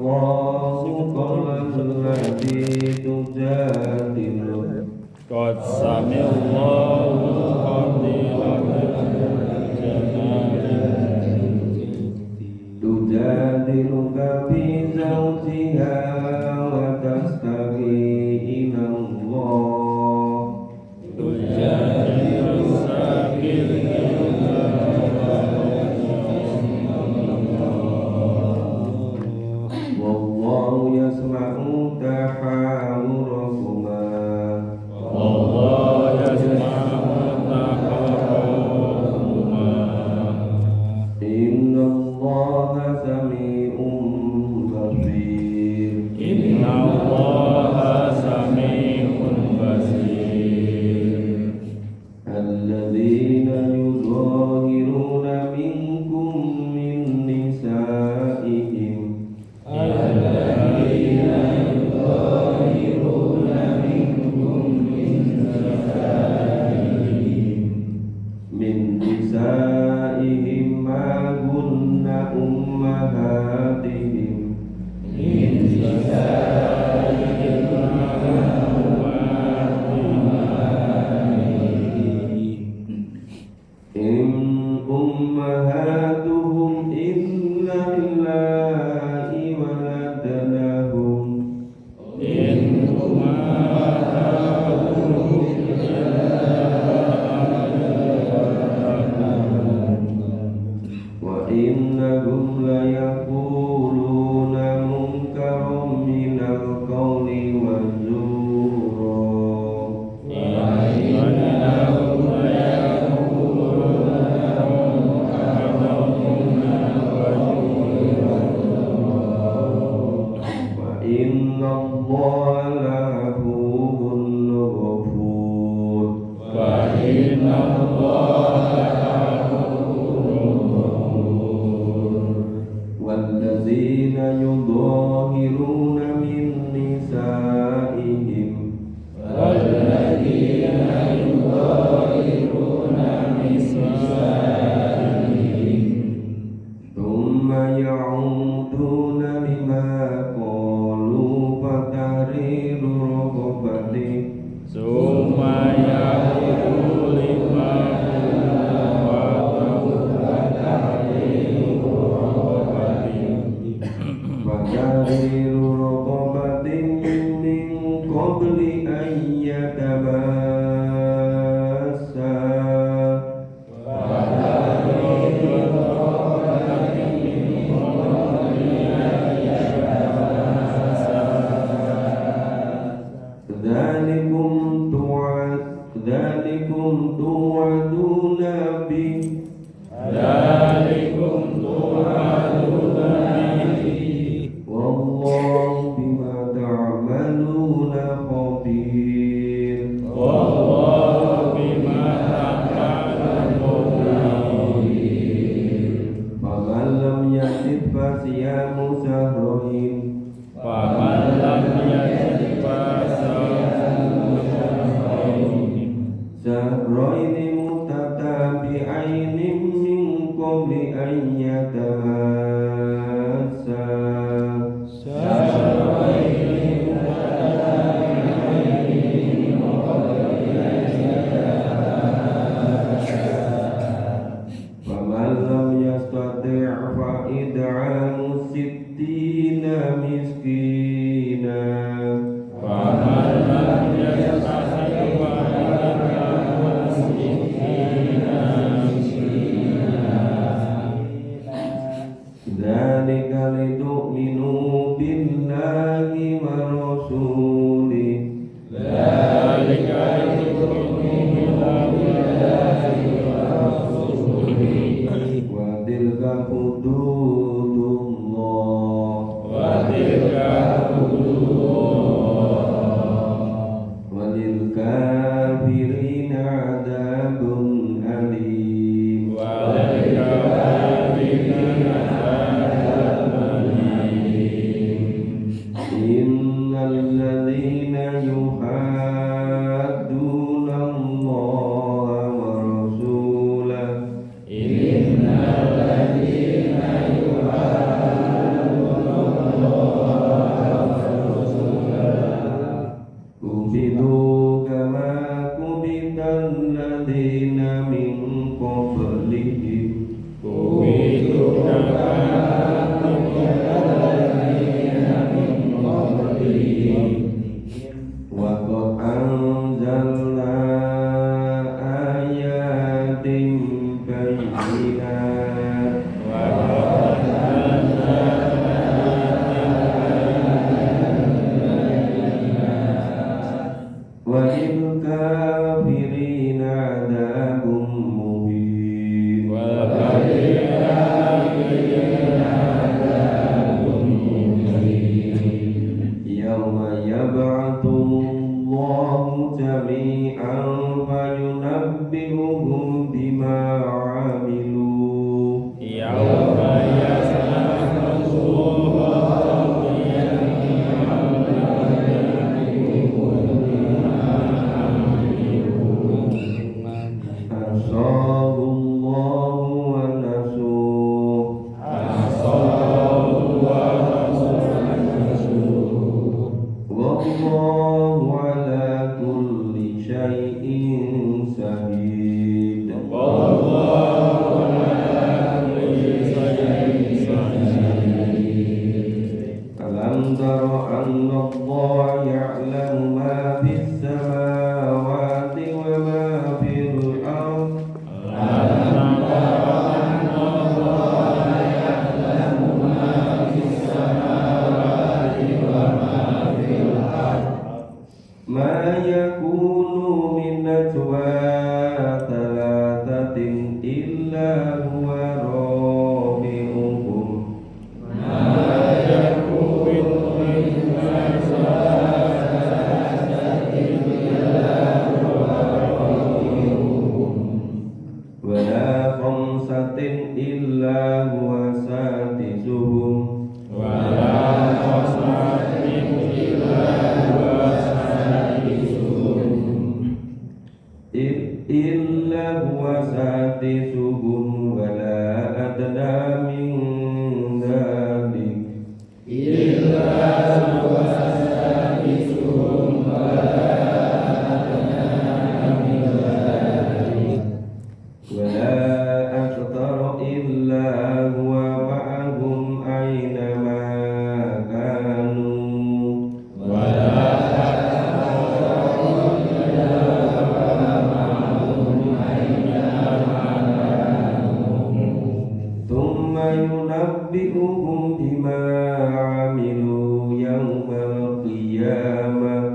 Allahu qawlan lati tujadilu Qad sami'allahu tujadiluka fi zawjiha wa tastaghi ila Allah wallahu yasma'u tahawurakuma inna Allaha sami'un basir الذين يظاهرون منكم من نسائهم ما هن أمهاتهم إن أمهاتهم إلا اللائي ولدنهم وإنهم ليقولون منكرا من القول وزورا وإن الله لعفو غفور والذين يظاهرون من نسائهم ثم يعودون لما قالوا فتحرير رقبة فتحرير رقبة من قبل أن يتماسا ذلكم توعدون به والله بما تعملون خبير فمن لم يجد فصيام شهرين شهرين متتابعين من قبل أن يتماسا فمن لم يستطع فإطعام 60 مسكينا ذلك لتؤمنوا بالله ورسوله وتلك حدود الله tara anna Allah ya'lamu ma fis samawati wa ma fil ardh ma yakunu min najwa thalathatin illa huwa rabi'uhum wala khamsatin illa huwa sadisuhum illa huwa sadisuhum wala adna min dhalik wala akthara illa huwa ma'ahum aynama kanu thumma yunabbi'uhum bima 'amilu yawmal qiyamah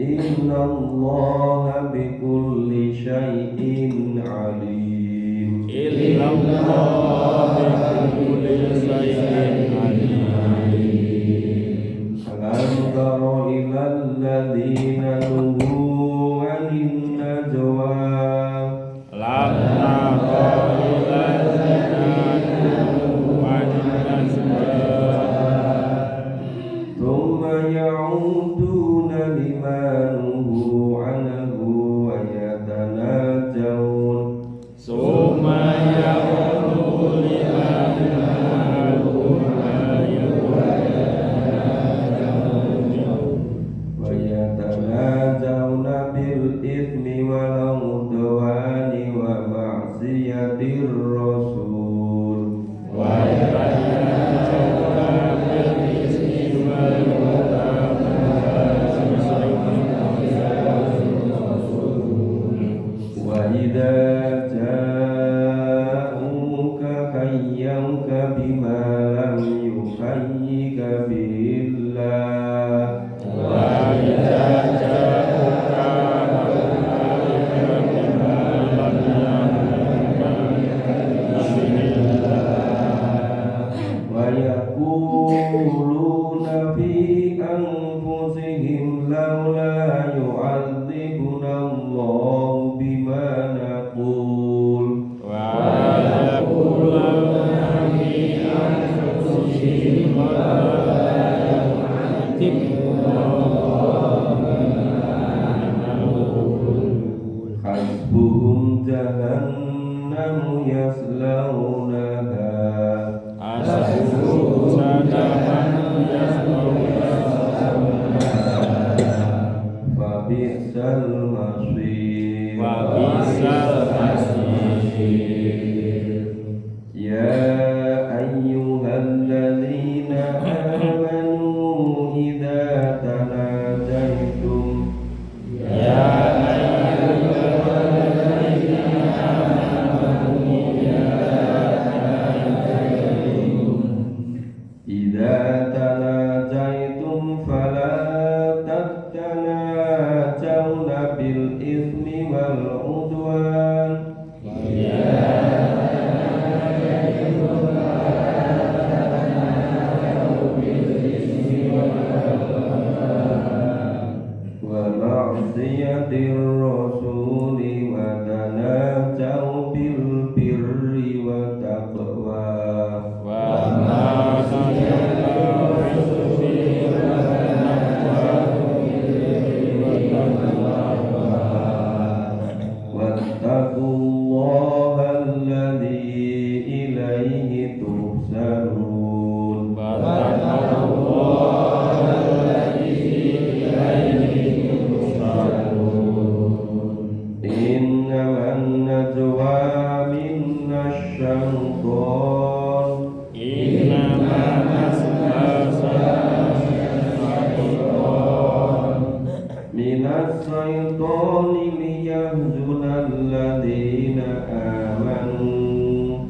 inna allaha bikulli syai'in alim alam tara ilal ladzina nuhu 'anin najwa thumma ya'uduna lima nuhu 'anhu wa yatanajawun wa yatanajawna bil ithmi wal udwani wa ma'siyatir rasul wa idza ja'uka hayyuka bima lam yuhayyika billah wa yaquluna fi anfusihim laula yu'adzibuna Allah bima naqul hasbuhum jahannamu yaslaunaha fabi'sal masir ya ayyuhalladzina amanu idza tanajaytum idza innaman najwa minasyaiton Innama minas syaitoni liyahzunal ladzina amanu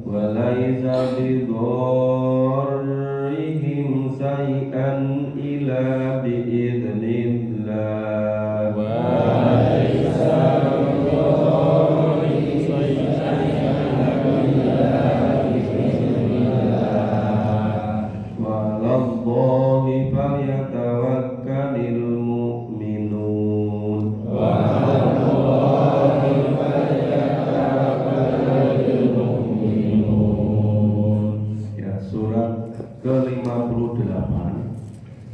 walaisa bidorrihim syai'an ila biidznillah walallahi falyatawakkalul mu'minun. Ya, surat ke-58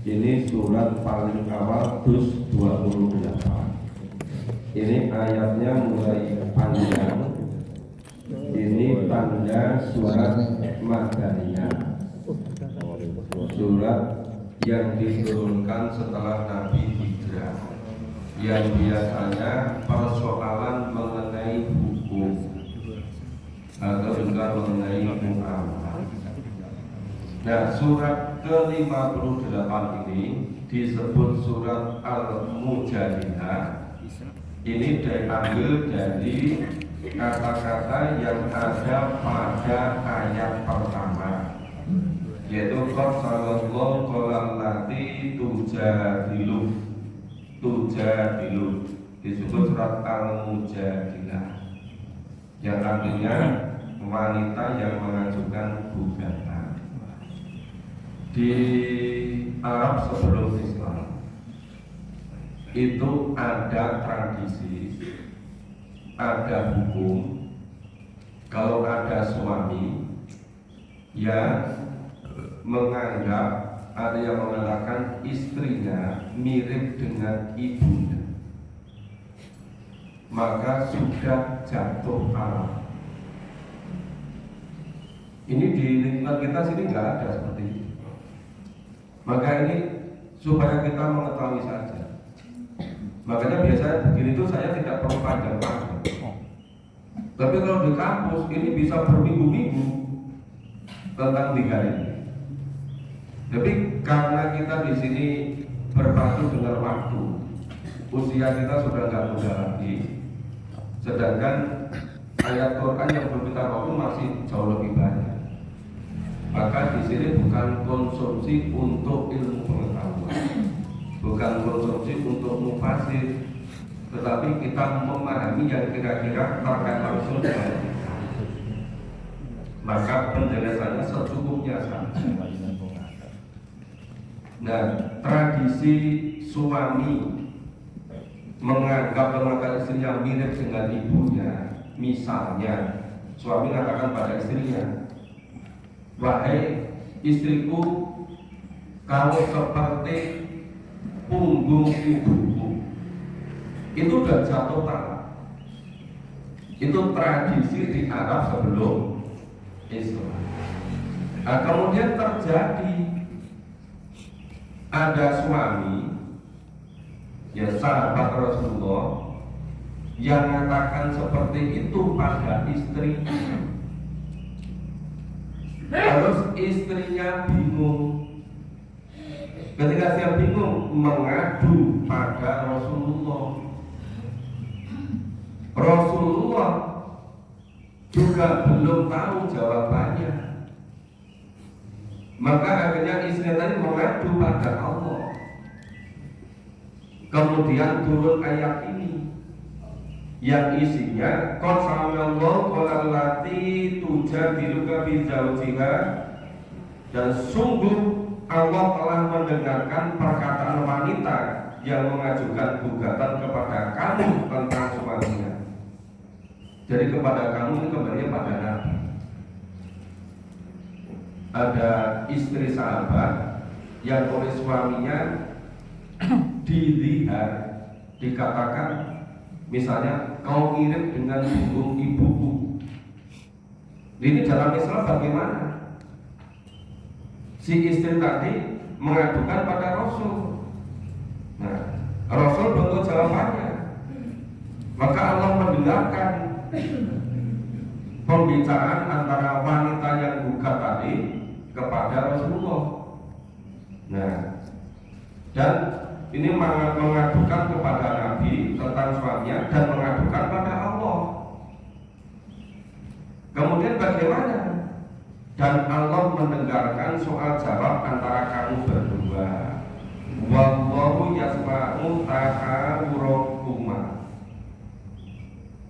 ini surat paling awal juz 28. Ini ayatnya mulai panjang. Ini tanda surat Madaniyah, surat yang diturunkan setelah Nabi hijrah, yang biasanya persoalan mengenai hukum atau juga mengenai muamalah. Nah, surat ke-58 ini disebut surat Al-Mujadilah. Ini diambil dari kata-kata yang ada pada ayat pertama, yaitu qasallallahu qalallati tujadilu, disebut surat Al-Mujadilah, yang artinya wanita yang mengajukan gugatan. Di Arab sebelum Islam itu ada tradisi, ada hukum. Kalau ada suami yang menganggap, ada yang mengatakan istrinya mirip dengan ibunya, maka sudah jatuh talak. Ini di lingkungan kita sini nggak ada seperti itu. Maka ini supaya kita mengetahui saja. Makanya biasanya begini itu saya tidak perlu panjang-panjang. Tapi kalau di kampus ini bisa berminggu-minggu tentang tiga ini. Tapi karena kita di sini berpacu dengan waktu, usia kita sudah nggak muda lagi, sedangkan ayat Quran yang belum kita baca masih jauh lebih banyak. Maka di sini bukan konsumsi untuk ilmu pengetahuan, bukan konsumsi untuk mufasir, tetapi kita memahami yang kira-kira terkait langsung dengan kita. Maka penjelasannya secukupnya saja. Nah, tradisi suami menganggap istri yang mirip dengan ibunya, misalnya suami mengatakan pada istrinya, wahai istriku, kamu seperti punggung ibuku. Itu sudah jatuh talak. Itu tradisi di Arab sebelum Islam. Nah, kemudian terjadi ada suami, ya sahabat Rasulullah, yang mengatakan seperti itu pada istrinya. Terus istrinya bingung. Ketika dia bingung, mengadu pada Rasulullah. Rasulullah juga belum tahu jawabannya. Maka akhirnya istrinya tadi mengadu pada Allah. Kemudian turun ayat ini yang isinya qasamallahu qalallati tujadiluka fi zawjiha, dan sungguh Allah telah mendengarkan perkataan wanita yang mengajukan gugatan kepada kamu tentang suaminya. Jadi kepada kamu ini kembali pada Nabi. Ada istri sahabat yang oleh suaminya dilihat, dikatakan misalnya kau mirip dengan punggung ibuku. Ini dalam Islam bagaimana? si istri tadi mengadukan pada Rasul. Nah, Rasul bentuk jawabannya. Maka Allah mendengarkan pembicaraan antara wanita yang gugat tadi kepada Rasulullah. Nah, dan ini mengadukan kepada Nabi tentang suaminya dan mengadukan pada Allah. Kemudian bagaimana? Dan Allah mendengarkan soal jawab antara kamu berdua. Wallahu yasma'u tahawurakuma.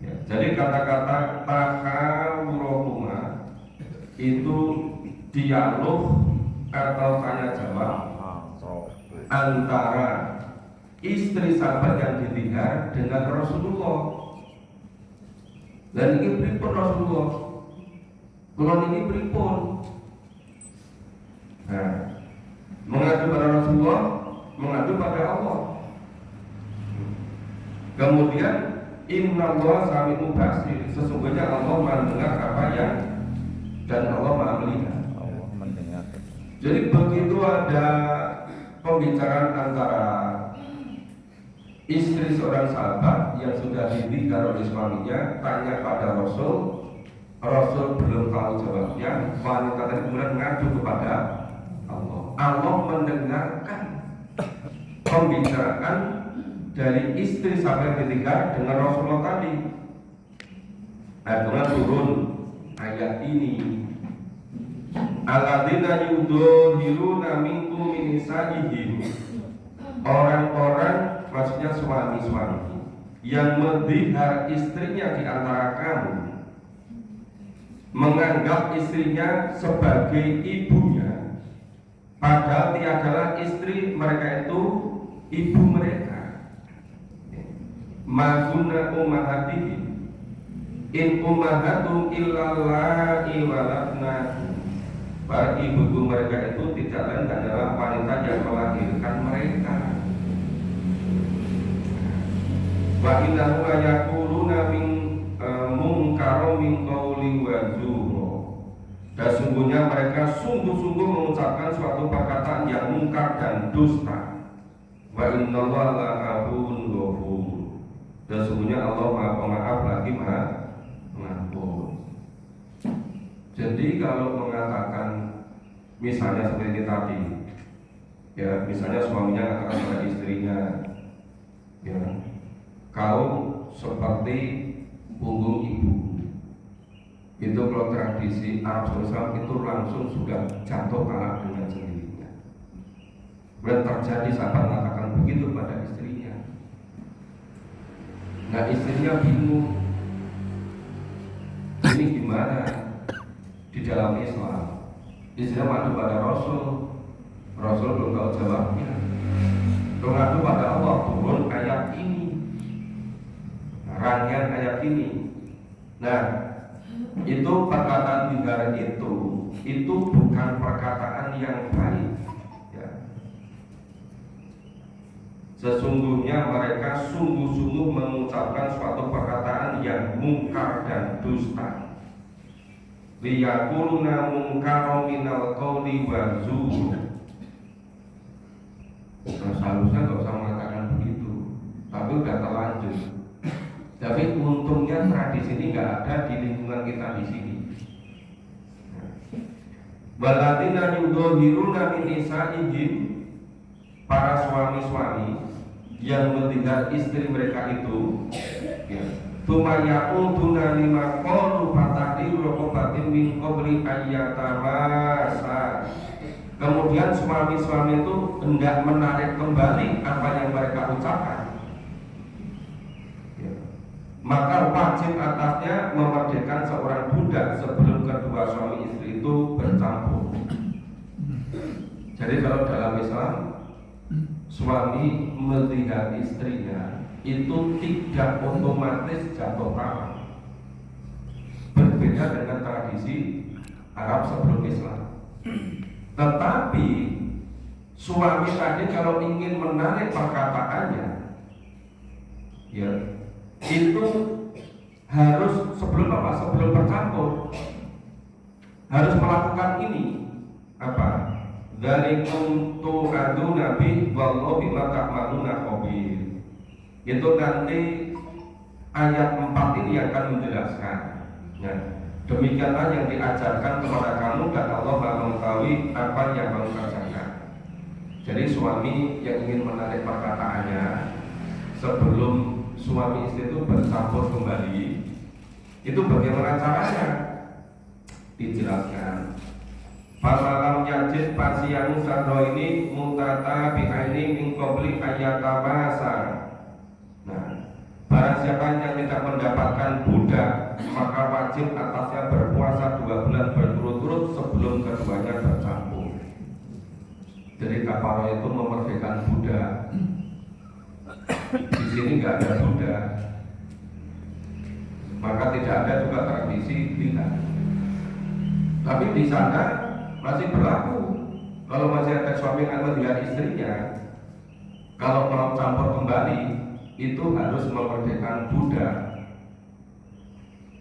Ya, jadi kata-kata tahawurakuma itu dialog atau tanya jawab antara istri sahabat yang ditinggal dengan Rasulullah. Dan ini pripun Rasulullah? Kulon ini pripun? Nah, mengadu pada Rasulullah, mengadu pada Allah. Kemudian innallaha sami'un basir, sesungguhnya Allah mendengar apa yang dan Allah Maha melihat. Allah mendengar. Jadi begitu ada pembicaraan antara istri seorang sahabat yang sudah ditinggal oleh suaminya, tanya pada Rasul, Rasul belum tahu jawabnya, wanita tadi kemudian mengadu kepada Allah. Allah mendengarkan pembicaraan dari istri sahabat yang ditinggal dengan Rasulullah tadi. Nah, kemudian turun ayat ini. Alladzina yudhiruna minkum min nisa'ihim. Orang-orang, maksudnya suami-suami yang mendihar istrinya di antara kamu, menganggap istrinya sebagai ibunya, padahal tiadalah istri mereka itu ibu mereka. Maguna ummahatihim in ummahatum illallai waladnahum. Para ibu-ibu mereka itu tidak lain adalah wanita yang melahirkan mereka. Wa innahu la yaquluna min munkarum min qawli wa zura. Dan sungguhnya mereka sungguh-sungguh mengucapkan suatu perkataan yang mungkar dan dusta. Wa innallaha la'afuwun ghafur. Dan sungguhnya Allah Maha Pemaaf lagi Maha Pengampun. Jadi kalau mengatakan misalnya seperti tadi, ya misalnya suaminya mengatakan pada istrinya, ya kau seperti punggung ibu. Itu kalau tradisi Arab Islam itu langsung sudah jatuh kalah dengan sendirinya. Dan terjadi sahabat mengatakan begitu pada istrinya. Nah istrinya bingung, ini gimana? Di dalam Islam, istrinya mengadu pada Rasul, Rasul belum tahu jawabnya. Mengadu pada Allah, turun ayat ini, rangkaian ayat ini. Nah, itu perkataan tinggal itu bukan perkataan yang baik. Ya. Sesungguhnya mereka sungguh-sungguh mengucapkan suatu perkataan yang mungkar dan dusta. Liyaquluna munkarum minal qawli wa zur. Nah, seharusnya nggak usah mengatakan begitu, tapi udah terlanjur. Tapi untungnya tradisi ini nggak ada di lingkungan kita di sini. Walatina yudhiruna min nisa'ihim, para suami-suami yang mentinggal istri mereka itu, ya. Tumayaquduna lima qalu fatahdiru raqabatin min qabli ayyatamasa. Kemudian suami-suami itu hendak menarik kembali apa yang mereka ucapkan, ya. Maka wajib atasnya memerdekakan seorang budak sebelum kedua suami istri itu bercampur. Jadi kalau dalam Islam, suami melihat istrinya itu tidak otomatis jatuh tangan. Berbeda dengan tradisi Arab sebelum Islam. Tetapi suami tadi kalau ingin menarik perkataannya, ya itu harus sebelum apa? Sebelum bercampur harus melakukan ini apa? Dzalikum tu'adu nabi wallahu bima ta'maluna khabir. Itu nanti ayat 4 ini akan menjelaskan. Ya. Demikianlah yang diajarkan kepada kamu dan Allah mengetahui apa yang kamu kerjakan. Jadi suami yang ingin menarik perkataannya sebelum suami istri itu bercampur kembali, itu bagaimana caranya? Dijelaskan. Famalam yajid pasiyang sadro ini mutata bi'aini min qabli ayata masa. Nah, barang siapa yang tidak mendapatkan budak, maka wajib atasnya berpuasa 2 bulan berturut-turut sebelum keduanya bercampur. Jadi kafarah itu memerdekakan budak. Di sini nggak ada budak, maka tidak ada juga tradisi tidak. Tapi di sana masih berlaku. Kalau masih ada suami yang melihat istrinya, kalau mau campur kembali itu harus memerdekakan budak.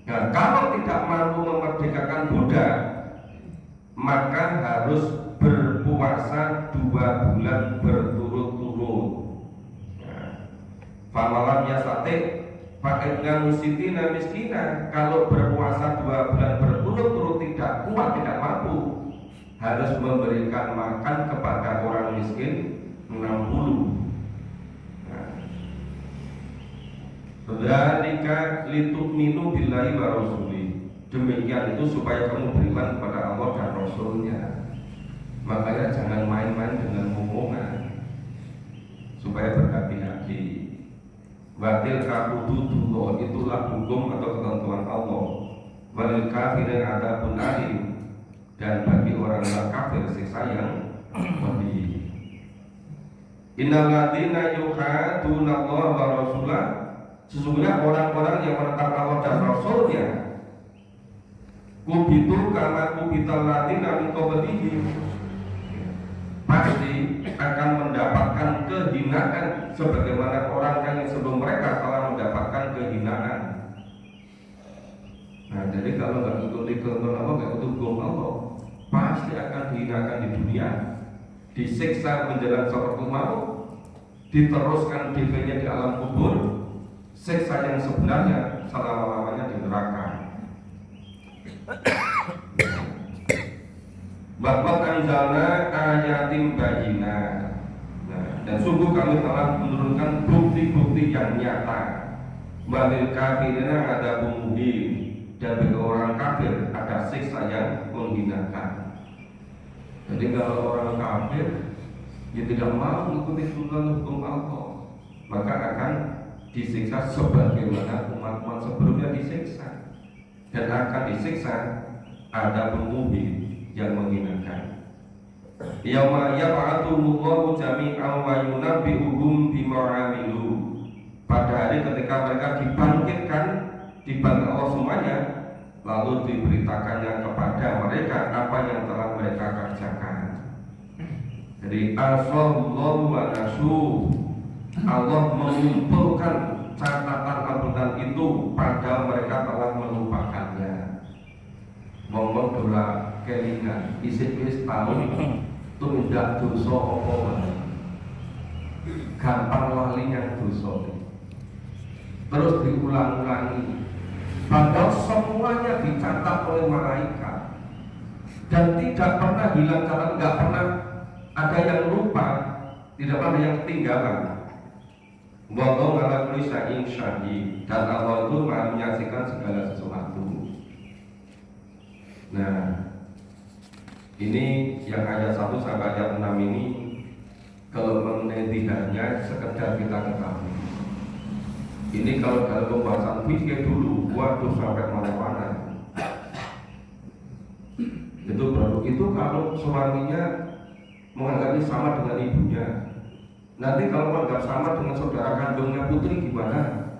Nah, kalau tidak mampu memerdekakan budak, maka harus berpuasa 2 bulan berturut-turut. Famalam yasate paketnya musitina miskina. Kalau berpuasa 2 bulan berturut-turut tidak kuat, tidak mampu, harus memberikan makan kepada orang miskin 60. Dzalika litu'minu billahi wa rasuli. Demikian itu supaya kamu beriman kepada Allah dan Rasulnya. Makanya jangan main-main dengan omongan, supaya berhati-hati. Batil kahududullah, itulah hukum atau ketentuan Allah. Walil kafirin adzabun alim, dan bagi orang yang kafir siksa yang pedih. Innal ladzina yuhaduna Allah wa rasulah, sesungguhnya orang-orang yang menentang Allah dan Rasulnya, kubitu kama kubital ladzina min qablihim, pasti akan mendapatkan kehinaan sebagaimana orang yang sebelum mereka telah mendapatkan kehinaan. Nah, jadi kalau nggak ikuti ketentuan Allah, nggak ikuti hukum Allah, pasti akan dihinakan di dunia, disiksa menjelang seperti maut, diteruskan DP-nya di alam kubur, siksa yang sebenarnya selama-lamanya di neraka. Bapak anzalna ayatim bayyinat. Nah, dan sungguh kami telah menurunkan bukti-bukti yang nyata. Walil kafirina adzabun muhin, dan bagi orang kafir ada siksa yang menghinakan. Jadi kalau orang kafir dia tidak mau mengikuti tuntunan hukum Allah, maka akan disiksa sebagaimana umat-umat sebelumnya disiksa, dan akan disiksa adzabun muhin yang menghinakan. Yauma yab'atsullahu jami'an wa yunabbi'uhum bima 'amilu. Pada hari ketika mereka dibangkitkan Allah semuanya, lalu diberitakannya kepada mereka apa yang telah mereka kerjakan. Jadi asallallahu wa nasu, Allah mengumpulkan catatan abudan itu pada mereka telah melupakannya. Ngomong dola kelingan isik wis tahun tundak dosa apa wae, gampang lali yang dosa, terus diulang-ulangi, padahal semuanya dicatat oleh malaikat dan tidak pernah hilang catatan, nggak pernah ada yang lupa, tidak pernah ada yang ketinggalan. Wallahu ala kulli syai'in syahid, dan Allah itu Maha menyaksikan segala sesuatu. Nah, ini yang ayat 1 sampai ayat 6 ini, kalau menelitikannya sekedar kita ketahui. Ini kalau dalam pembahasan fikih dulu, waduh sampai mana-mana. Itu kalau suaminya menganggapnya sama dengan ibunya. Nanti kalau menganggap sama dengan saudara kandungnya putri gimana?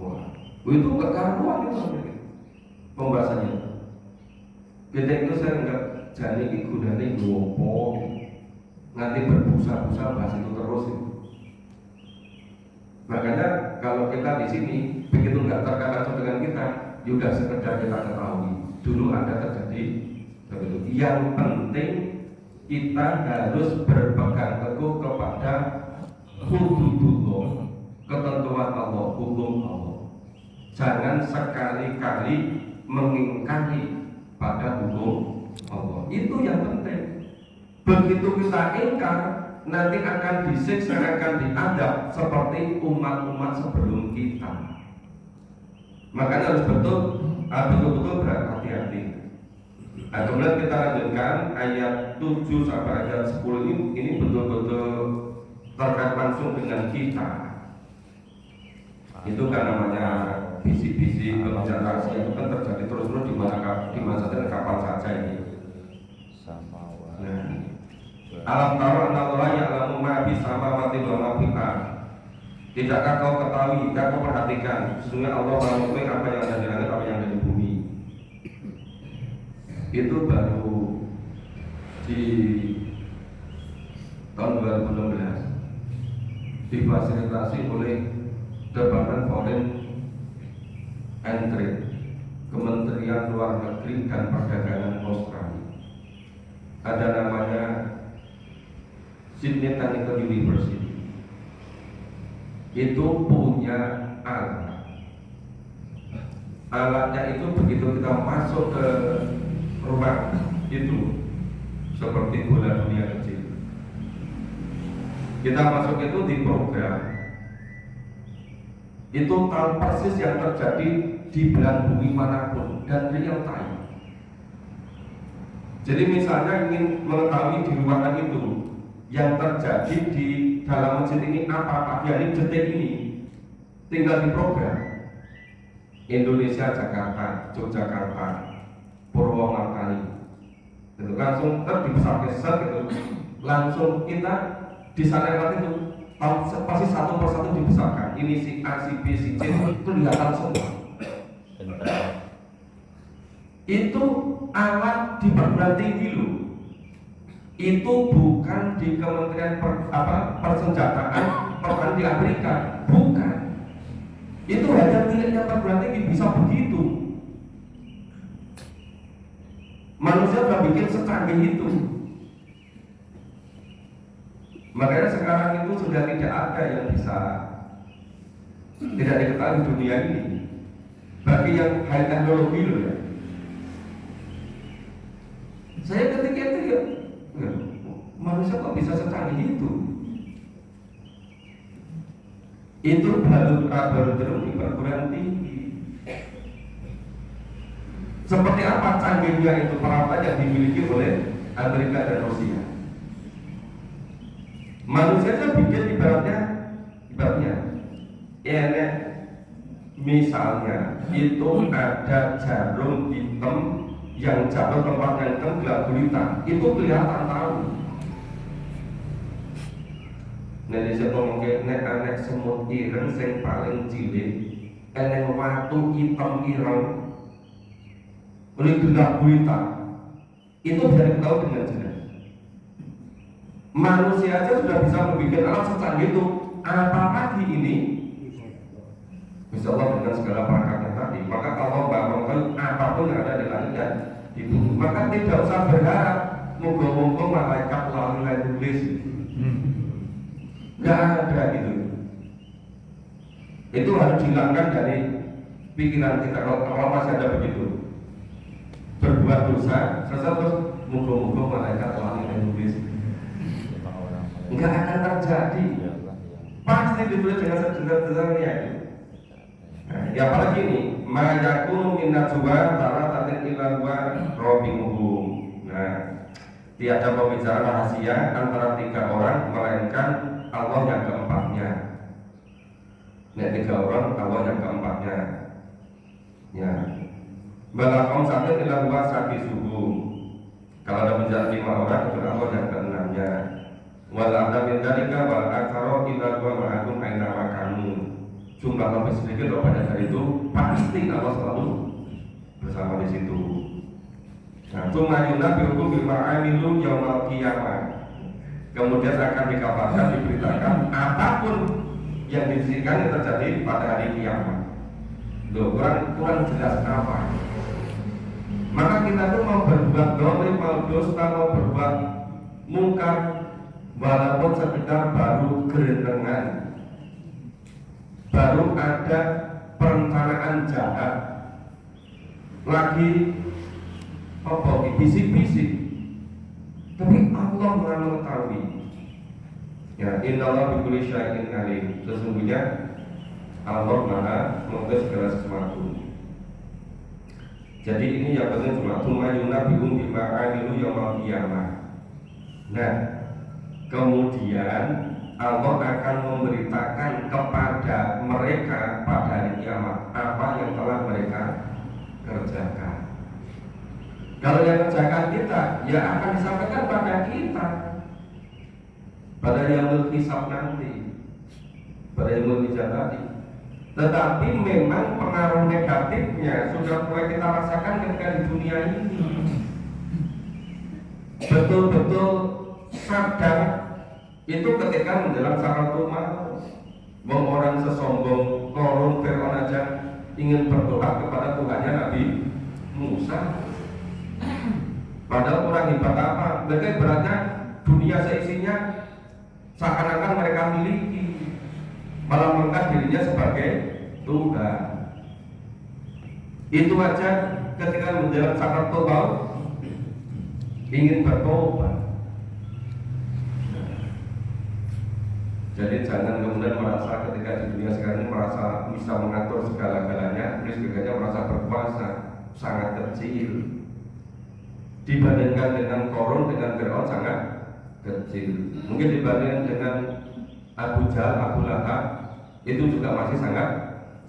Wah, itu enggak karuan itu pembahasannya. Kita itu saya enggak jadi gunanya ngopo, nanti berbusa-busa bahas itu terus. Makanya kalau kita di sini begitu enggak terkadang dengan kita, sudah sekedar kita ketahui dulu ada terjadi begitu. Yang penting kita harus berpegang teguh kepada hududullah, ketentuan Allah, hukum Allah. Jangan sekali-kali mengingkari pada hukum Allah. Itu yang penting. Begitu kita ingkar, nanti akan disiksa, akan diadab seperti umat-umat sebelum kita. Makanya harus betul-betul berhati-hati. Nah, kemudian kita lanjutkan ayat 7 sampai ayat 10 ini betul-betul terkait langsung dengan kita. Itu kan namanya bisik-bisik pembicaraan rahasia itu kan terjadi terus-terus di mana saja dan kapan saja ini. Nah, alam taro anallah ya'lamu ma fis samawati wa ma fil ardh. Tidakkah kau ketahui, tidak kau perhatikan, sesungguhnya Allah mengetahui apa yang ada di langit, apa yang ada di bumi. Itu baru di tahun 2016 difasilitasi oleh Departemen Foreign and Trade, Kementerian Luar Negeri dan Perdagangan Australia. Ada namanya Sydney Technical University. Itu punya alatnya itu begitu kita masuk ke rumah itu seperti bola dunia kecil. Kita masuk itu di program, itu tahu persis yang terjadi di belahan bumi manapun dan real time. Jadi misalnya ingin mengetahui di ruangan itu yang terjadi di dalam masjid ini apa pagi hari detik ini, tinggal di program Indonesia, Jakarta, Yogyakarta, Purwomartani, itu langsung dibesar-besar gitu, langsung kita di sana lewat itu pasti satu persatu dibesarkan. Ini si A, si B, si C kelihatan semua. Itu alat di perguruan tinggi loh. Itu bukan di Kementerian Persenjataan Pertahanan di Amerika, bukan. Itu hanya miliknya perguruan tinggi bisa begitu. Manusia sudah bikin secanggih itu. Makanya sekarang itu sudah tidak ada yang bisa tidak diketahui dunia ini. Bagi yang high teknologi loh ya. Saya ketika itu ya, manusia kok bisa secanggih itu? Itu baru di perguruan tinggi. Seperti apa canggihnya itu peralatan yang dimiliki oleh Amerika dan Rusia? Manusia itu bikin ibaratnya ini misalnya itu ada jarum hitam yang jatuh tempatnya hitam gelap gulita, itu kelihatan tahu. Nanti saya ngomong nek anek semut ireng sing paling cilik, enek watu hitam ireng, oleh gelap gulita, itu bisa diketahui dengan jelas. Manusia aja sudah bisa membuat alat secanggih itu, apalagi ini bisa Allah dengan segala perangkatnya tadi. Maka Allah bahkan apapun yang ada di langit dan di bumi, maka tidak usah berharap moga-moga malaikat lalu tulis. Gak ada gitu. Itu harus dihilangkan dari pikiran kita. Kalau masih ada begitu, berbuat dosa, terus moga-moga malaikat lalu tulis. Enggak akan terjadi. Pasti ditulis dengan sederhana-sederhananya itu. Nah, ya apalagi ini, mayakunu minat juga tara tatin ilalwa robimuhum. Nah, tiada pembicaraan rahasia antara tiga orang melainkan Allah yang keempatnya. Nah, tiga orang Allah yang keempatnya. Ya, balakom satu ilalwa sati subuh. Kalau ada bicara 5 orang itu Allah yang keenamnya. Wala ada min dalika wal aktsara illa huwa ma'akum aina ma kanu. Jumlah lebih sedikit atau banyak dari itu pasti Allah selalu bersama di situ. Nah, tsumma yunabbi'ukum bima 'amilu yaumal qiyamah. Kemudian akan dikabarkan, diberitakan apapun yang dibisikkan yang terjadi pada hari kiamat. Loh, kurang jelas apa? Maka kita tuh mau berbuat dolim, mau dusta, mau berbuat mungkar walaupun sekedar baru gerendengan, baru ada perencanaan jahat, lagi bisik-bisik, tapi Allah Maha mengetahui. Ya, innallaha bikulli syai'in alim. Sesungguhnya Allah Maha mengetahui segala sesuatu. Jadi ini yang penting cuma tumayuna bihum bima amilu yaumil qiyamah. Nah, kemudian Allah akan memberitakan kepada mereka pada hari kiamat apa yang telah mereka kerjakan. Kalau yang kerjakan kita, ya akan disampaikan pada kita pada yaumul hisab nanti, pada yaumul hisab tadi. Tetapi memang pengaruh negatifnya sudah mulai kita rasakan ketika di dunia ini. Betul-betul sadar itu ketika menjelang Sakaratul Maut. Orang sesombong Qarun Fir'aun aja ingin berdoa kepada Tuhannya Nabi Musa. Padahal orang hebat apa? Mereka ibaratnya dunia seisinya seakan-akan mereka miliki, malah mengangkat dirinya sebagai Tuhan. Itu aja ketika menjelang Sakaratul Maut ingin bertobat. Jadi jangan kemudian merasa ketika di dunia sekarang ini merasa bisa mengatur segala-galanya, terus merasa berkuasa, sangat kecil dibandingkan dengan Qarun, dengan Fir'aun sangat kecil. Mungkin dibandingkan dengan Abu Jahal, Abu Lahab itu juga masih sangat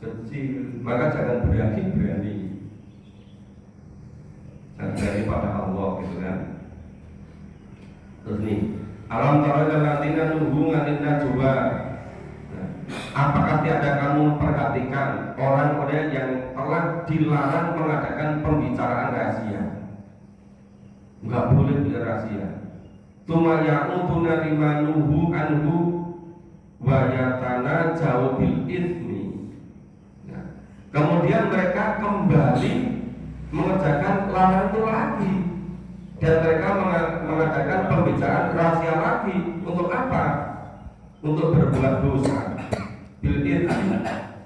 kecil. Maka jangan berani pada Allah, gitu kan. Terus nih, alam tara alladziina nuhu 'anil najwa. Apakah tiada kamu perhatikan orang-orang yang telah dilarang mengadakan pembicaraan rahasia? Enggak boleh bicara rahasia. Tsumma ya'uduna lima nuhu anhu wa yatanajau bil itsmi. Kemudian mereka kembali mengerjakan larangan itu lagi, dan mereka mengadakan pembicaraan rahasia lagi. Untuk apa? Untuk berbuat dosa, bil itsmi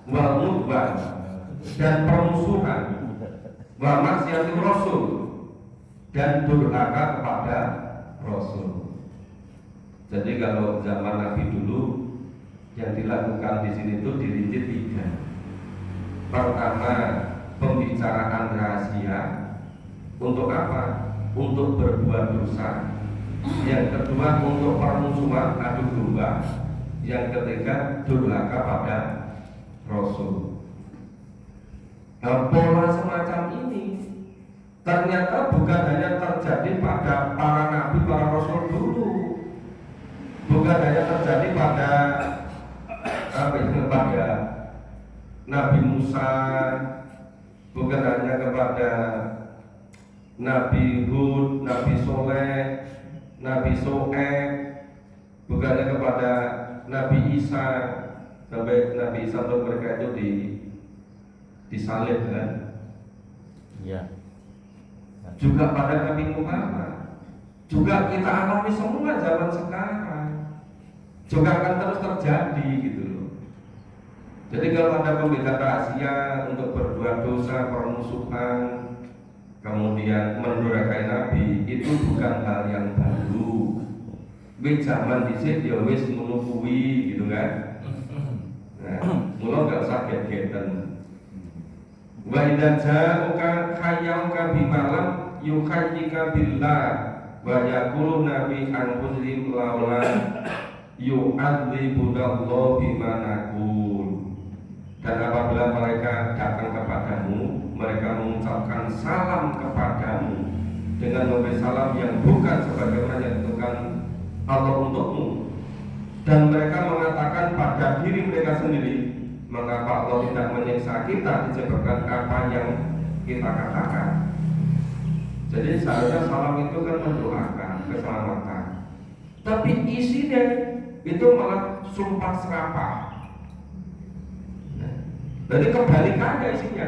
wal mudwan, dan permusuhan, wa maksiatir rasul, dan durhaka kepada Rasul. Jadi kalau zaman Nabi dulu yang dilakukan di sini itu dirinci 3. Pertama, pembicaraan rahasia. Untuk apa? Untuk berbuat dosa. Yang kedua, untuk permusuhan, adu domba. Yang ketiga, durhaka pada Rasul. Nah, pola semacam ini ternyata bukan hanya terjadi pada para nabi, para rasul dulu, bukan hanya terjadi pada pada Nabi Musa, bukan hanya kepada Nabi Hud, Nabi Soleh, Nabi So'eb, bukan hanya kepada Nabi Isa, sampai Nabi Isa untuk mereka itu disalib kan? Ya. Juga pada Nabi Muhammad, juga kita alami semua zaman sekarang, juga akan terus terjadi gitu loh. Jadi kalau ada pembicaraan rahasia untuk berbuat dosa, permusuhan, kemudian mendurhakai Nabi, itu bukan hal yang baru. Wis zaman dhisik ya wis ngono kuwi gitu kan. Nah, mula gak usah get-geten. Wa idza ja'uka khayyauka bimalam yukhayyika billah wa yaquluna bi anfusihim laula yu'adzibunallahu bima naqul. Dan apabila mereka datang kepadamu, mereka mengucapkan salam kepadamu dengan memberi salam yang bukan sebagaimana yang ditentukan Allah untukmu, dan mereka mengatakan pada diri mereka sendiri, mengapa Allah tidak menyiksa kita disebabkan apa yang kita katakan. Jadi seharusnya salam itu kan mendoakan keselamatan, tapi isinya itu malah sumpah serapah. Jadi kebalikannya isinya,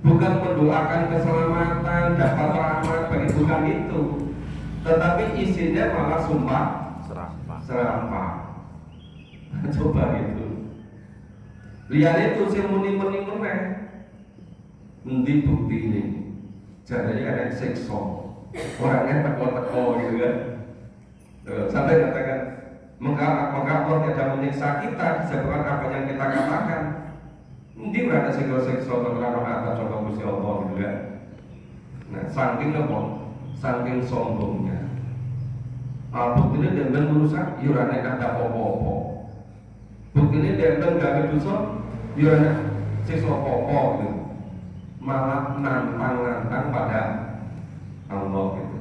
bukan mendoakan keselamatan, dapat rahmat, bagi bukan itu, tetapi isinya malah sumpah Serapah. coba gitu. Lihat itu sing muni-muni meneh. Endi buktine? Jarane ada sekso. Orangnya teko-teko gitu kan. Sampai katakan mengapa Allah tidak menyiksa kita disebabkan apa yang kita katakan. Endi ora ada sekso ora ada coba Gusti Allah gitu kan. Nah, saking apa? Saking sombongnya. Buktine demben merusak yurane ada apa-apa. Buktine demben gawe dosa yurane siksa apa-apa gitu. Malah nantang-nantang pada Allah gitu.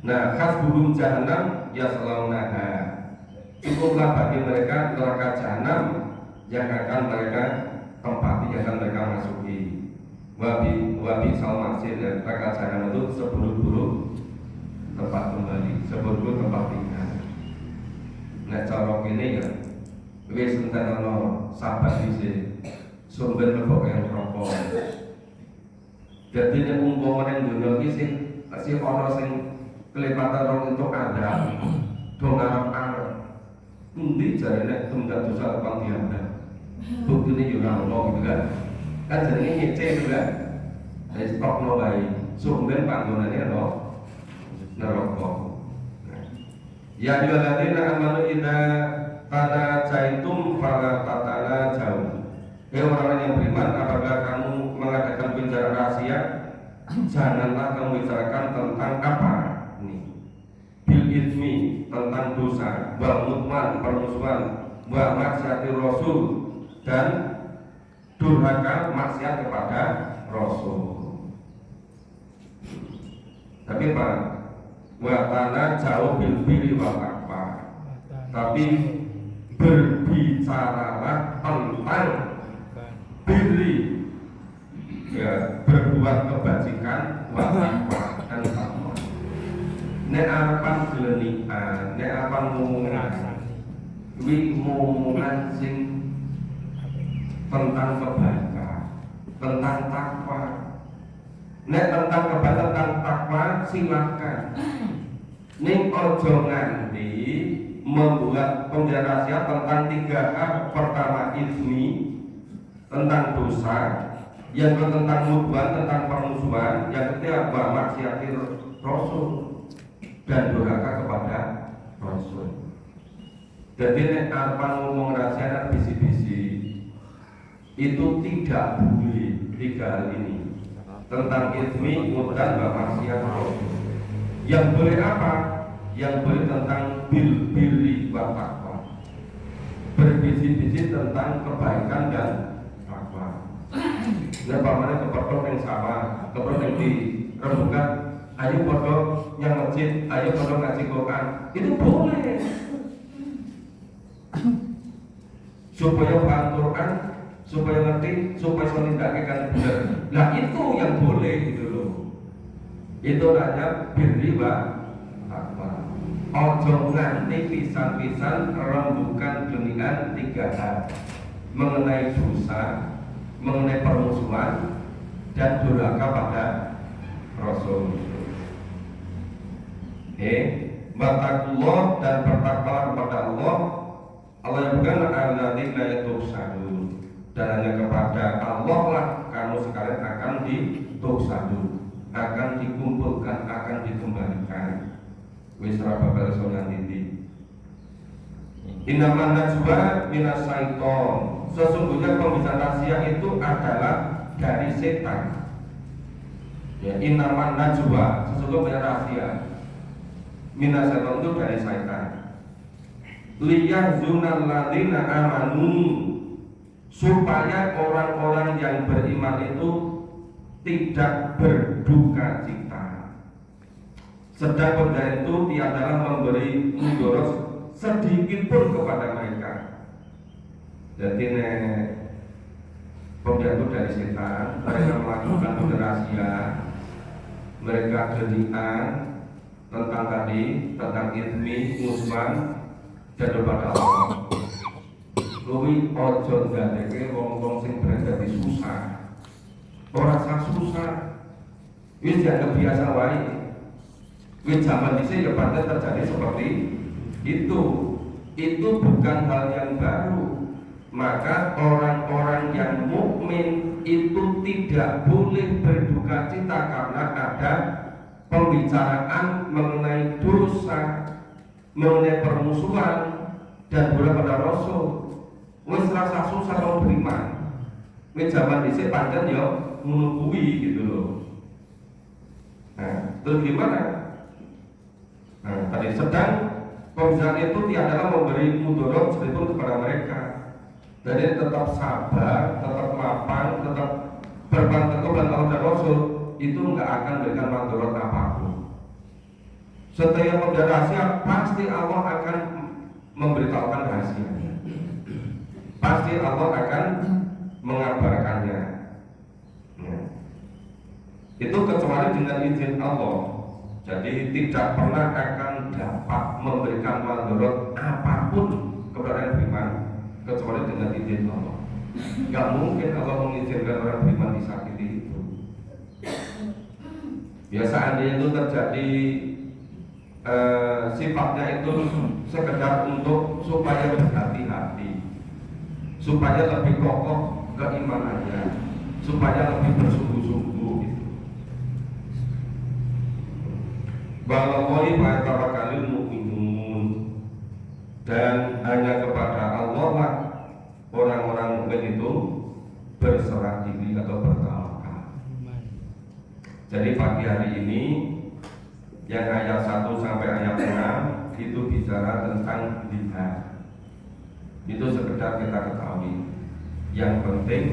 Nah, hasbuhum jahannam yaslaunaha. Cukuplah bagi mereka neraka jahanam yang akan mereka tempati, yang akan mereka masuki. Wabi salmasir, dan neraka jahanam itu seburuk-buruk tempat kembali, seburuk-buruk tempat tinggal. Nah, cara ini ya wis enten ana sahabat dhisik sumber lebok yang rokok. Jadi nek umpama ning dunya iki sing ana sing kelipatan rong entuk ada dong arep-arep. Endi jarene tumdak dosa kang dianda. Buktine yo ora ono gitu kan. Kan jenenge ngece gitu kan. Wis stokno wae. Sumber panggonane ono neraka. Ya ayyuhalladzina amanu idza tanajaitum fala tatanajau. Orang-orang yang beriman, apabila kamu mengadakan pembicaraan rahasia, janganlah kamu bicarakan tentang apa? Ini bil itsmi, tentang dosa, wa mutman, permusuhan, wa maksiatir rasul, dan durhaka maksiat kepada rasul. Tapi Pak, wa tanah jauh bil birri wal taqwa. Tapi berbicaralah tentang birri, ya, berbuat kebajikan, wakafah dan takwa. Nek arepan gelenikan, nek arepan ngomongan, wi ngomongan sing tentang kebaikan, tentang takwa. Nek tentang kebaikan, tentang takwa silakan. Ning ojo nganti membuat pembicaraan rahasia tentang 3 hal. Pertama ismi, tentang dosa, yang kedua tentang mudwan, tentang permusuhan, yang ketiga maksiatir rasul dan durhaka kepada rasul. Jadi nek apa ngomong rahasia bisi-bisi itu tidak boleh 3 hal ini, tentang ismi, mudwan, maksiat rasul. Yang boleh apa? Yang boleh tentang birri wa taqwa, berbisi-bisi tentang kebaikan dan nah, pamannya keperluan yang sama, keperluan yang dirembukan. Ayo foto yang masjid, ayo foto ngaji Quran, itu boleh. Supaya paham Quran, supaya ngerti, supaya menindakkan kan benar. Nah itu yang boleh gitu loh. Itu namanya birri wa taqwa. Ojo nganti pisan-pisan rembukan geningan 3 hal mengenai dosa, mengenai permusuhan dan durhaka pada Rasul. Bertakwa dan bertakwa kepada Allah. Allah yang bukan alladzina yatuqsadun, dan hanya kepada Allah lah kamu sekalian akan dituqsadun, akan dikumpulkan, akan dikembalikan. Wis ra bakal sonan ndi. Innaman najwa minas syaiton. Sesungguhnya pembicaraan rahasia itu adalah dari setan. Ya, innaman najwa, sesungguhnya rahasia minas syaiton itu dari setan. Liyahzunal ladzina amanu, supaya orang-orang yang beriman itu tidak berduka cita. Sedang benda itu tiadalah memberi mudarat sedikit pun kepada mereka. Jadi pembicaraan itu dari setan, mereka melakukan rahasia, mereka gelian tentang tadi, tentang ismi, musman, dan kepada Allah. Luwi ojo ndadeke wong-wong sing berada di susah. Ora usah susah. Wis dianggap biasa wae. Wis zaman dhisik ya pancen terjadi seperti itu. Itu bukan hal yang baru. Maka orang-orang yang mukmin itu tidak boleh berduka cita karena ada pembicaraan mengenai dosa, mengenai permusuhan dan bola pada Rasul. Wis rasa susah kalau beriman. Wis zaman dhisik pancen ya ngono kuwi gitu loh. Nah, terus gimana? Nah, tadi sedang pembicaraan itu tiadalah memberi mudarat sedikitpun kepada mereka. Jadi tetap sabar, tetap mapan, tetap berpegang teguh pada Allah dan Rasul, itu nggak akan memberikan mudarat apapun. Setiap pemberian rahasia pasti Allah akan memberitahukan rahasianya. Pasti Allah akan mengabarkannya. Ya. Itu kecuali dengan izin Allah. Jadi tidak pernah akan dapat memberikan mudarat apapun kepada yang beriman kecuali dengan izin Allah. Gak mungkin Allah mengizinkan orang beriman disakiti itu. Biasanya itu terjadi sifatnya itu sekedar untuk supaya berhati-hati, supaya lebih kokoh keimanannya, supaya lebih bersungguh-sungguh gitu. Balallahi fayatawakkalul mu'minun, dan hanya kepada Allah lah orang-orang mukmin itu berserah diri atau bertawakal. Jadi pagi hari ini yang ayat 1 sampai ayat 6 itu bicara tentang jihad. Itu sekedar kita ketahui. Yang penting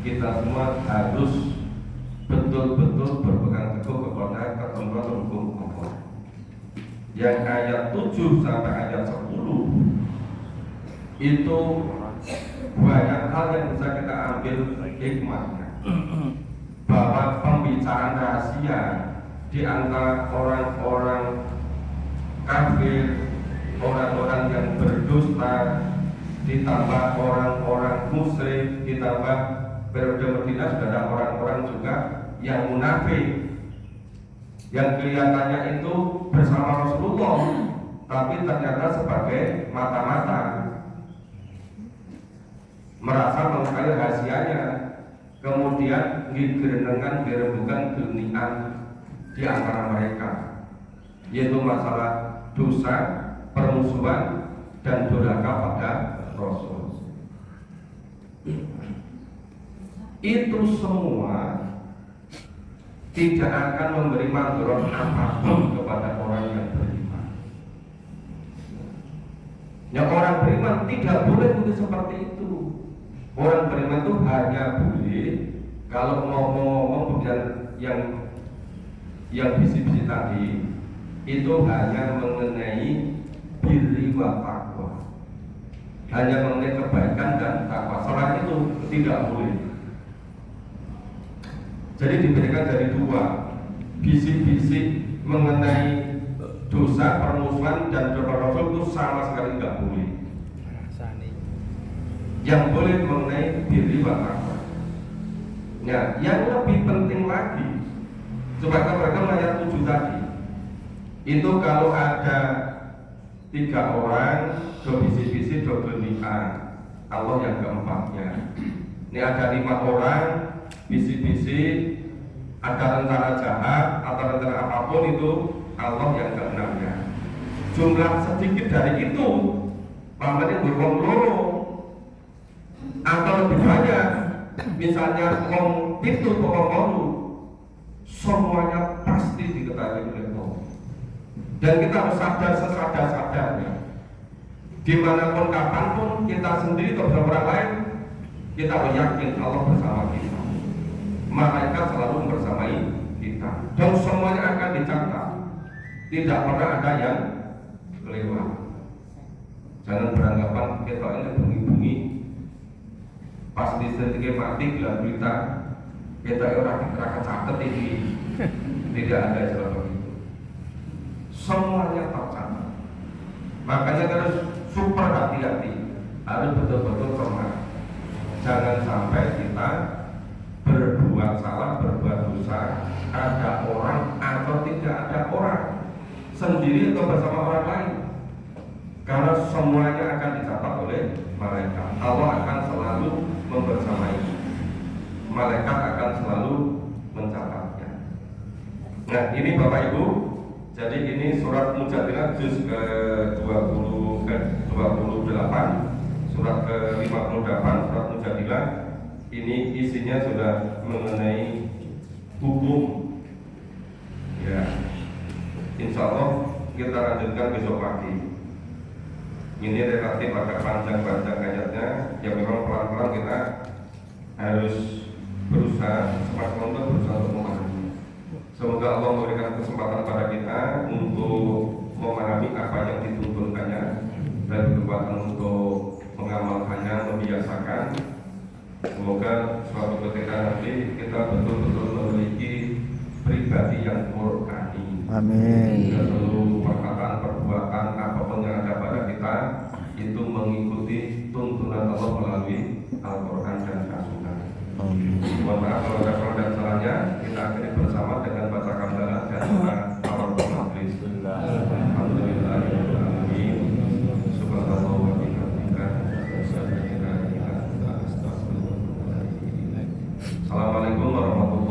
kita semua harus betul-betul berpegang teguh kepada ketentuan hukum Allah. Yang ayat 7 sampai ayat 10 itu banyak hal yang bisa kita ambil hikmahnya, bahwa pembicaraan rahasia di antara orang-orang kafir, orang-orang yang berdusta, ditambah orang-orang musyrik, ditambah periode Madinah sudah ada orang-orang juga yang munafik, yang kelihatannya itu bersama Rasulullah, tapi ternyata sebagai mata-mata, merasa mengetahui rahasianya, kemudian digerenengkan, dirembukan dunian di antara mereka, yaitu masalah dosa, permusuhan, dan durhaka pada Rasul. Itu semua tidak akan memberi mudarat apapun kepada orang yang beriman. Ya, orang beriman tidak boleh begitu seperti itu. Orang beriman itu hanya boleh kalau ngomong-ngomong yang bisi-bisi tadi itu hanya mengenai birri wa taqwa, hanya mengenai kebaikan dan takwa. Selain itu tidak boleh. Jadi diberikan dari dua, bisik-bisik mengenai dosa, permusuhan dan dosa Rasul itu sama sekali tidak boleh. Yang boleh mengenai birri wa taqwa. Ya, yang lebih penting lagi, coba mereka ayat 7 tadi, itu kalau ada 3 orang, do bisi-bisi, do genian, Allah yang keempatnya. Ini ada 5 orang, bisi-bisi, ada rencana jahat atau rencana apapun, itu Allah yang keenamnya. Jumlah sedikit dari itu, pamannya berwong loro atau lebih banyak, misalnya wong itu wong semuanya pasti diketahui oleh Allah. Dan kita harus sadar sesadar-sadarnya, dimanapun kapanpun kita sendiri atau bersama orang lain, kita harus yakin Allah bersama kita, malaikat selalu bersamai kita, dan semuanya akan dicatat, tidak pernah ada yang lewat. Jangan beranggapan kita ini bunyi-bunyi pas disentiknya mati gelar berita kita orang catat ini. Tidak ada seperti itu. Semuanya tercatat. Makanya harus super hati-hati, harus betul-betul cermat. Jangan sampai kita berbuat salah, berbuat dosa, ada orang atau tidak ada orang. sendiri atau bersama orang lain. Karena semuanya akan dicatat oleh malaikat. Allah akan selalu membersamai. Malaikat akan selalu mencatatnya. Nah, ini Bapak Ibu, jadi ini surat Mujadilah juz ke-28, surat ke-58, surat Mujadilah. Ini isinya sudah mengenai hukum. Ya, insya Allah kita lanjutkan besok pagi. Ini relatif agak panjang ayatnya. Ya memang pelan-pelan kita harus berusaha semaksimal untuk berusaha untuk memahami. Semoga Allah memberikan kesempatan pada kita untuk memahami apa yang dituntunkannya dan kekuatan untuk mengamalkannya, membiasakan. Semoga suatu ketika nanti kita betul-betul memiliki pribadi yang Qur'ani. Amin. Seluruh perkataan, perbuatan, apapun yang ada pada kita itu mengikuti tuntunan Allah melalui Al-Quran dan As-Sunnah. Mohon maaf kalau ada salah dan salahnya. Kita akhiri bersama dengan baca hamdalah dan doa awal majlis. Alhamdulillahirobbilalamin. Subhanallah wa bihamdika. Assalamualaikum warahmatullahi wabarakatuh.